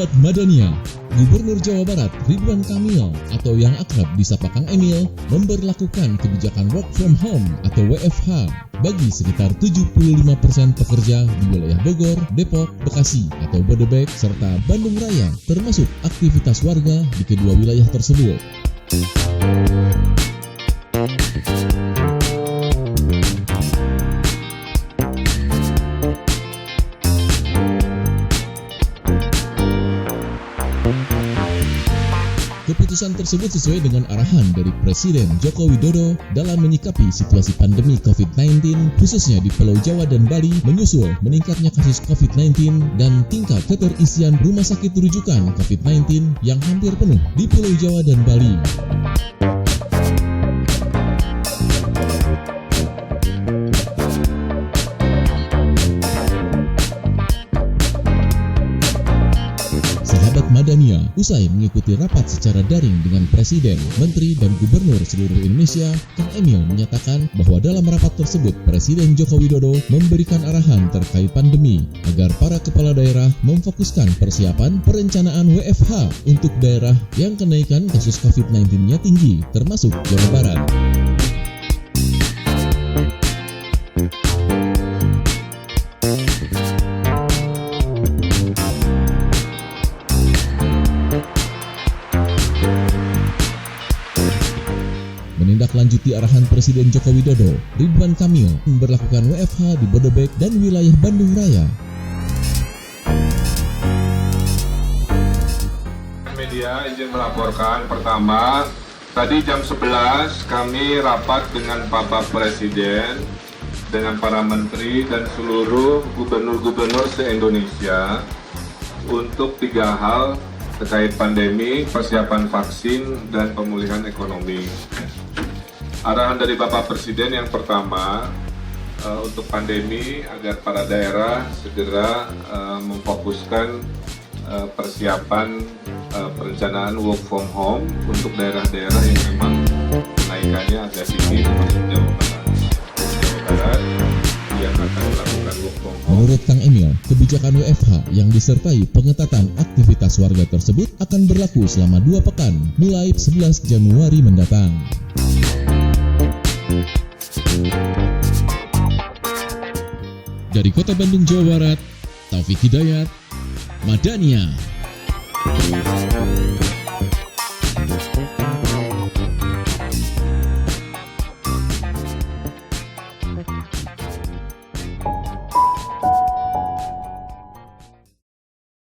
Sahabat Madania, Gubernur Jawa Barat Ridwan Kamil atau yang akrab disapa Kang Emil memberlakukan kebijakan work from home atau WFH bagi sekitar 75% pekerja di wilayah Bogor, Depok, Bekasi atau Bodebek serta Bandung Raya, termasuk aktivitas warga di kedua wilayah tersebut. Keputusan tersebut sesuai dengan arahan dari Presiden Joko Widodo dalam menyikapi situasi pandemi COVID-19 khususnya di Pulau Jawa dan Bali menyusul meningkatnya kasus COVID-19 dan tingkat keterisian rumah sakit rujukan COVID-19 yang hampir penuh di Pulau Jawa dan Bali. Sahabat Madania, usai mengikuti rapat secara daring dengan Presiden, Menteri, dan Gubernur seluruh Indonesia, Kang Emil menyatakan bahwa dalam rapat tersebut Presiden Joko Widodo memberikan arahan terkait pandemi agar para kepala daerah memfokuskan persiapan perencanaan WFH untuk daerah yang kenaikan kasus COVID-19-nya tinggi, termasuk Jawa Barat. Menindaklanjuti arahan Presiden Joko Widodo, Ridwan Kamil memberlakukan WFH di Bodebek dan wilayah Bandung Raya. Media izin melaporkan pertama, tadi jam 11 kami rapat dengan Bapak Presiden, dengan para menteri dan seluruh gubernur-gubernur se-Indonesia untuk 3 hal terkait pandemi, persiapan vaksin, dan pemulihan ekonomi. Arahan dari Bapak Presiden yang pertama untuk pandemi agar para daerah segera memfokuskan persiapan perencanaan work from home untuk daerah-daerah yang memang kenaikannya agak tinggi termasuk Jawa Barat yang akan melakukan work from home. Menurut Kang Emil, kebijakan WFH yang disertai pengetatan aktivitas warga tersebut akan berlaku selama 2 pekan mulai 11 Januari mendatang. Dari Kota Bandung, Jawa Barat, Taufik Hidayat, Madania.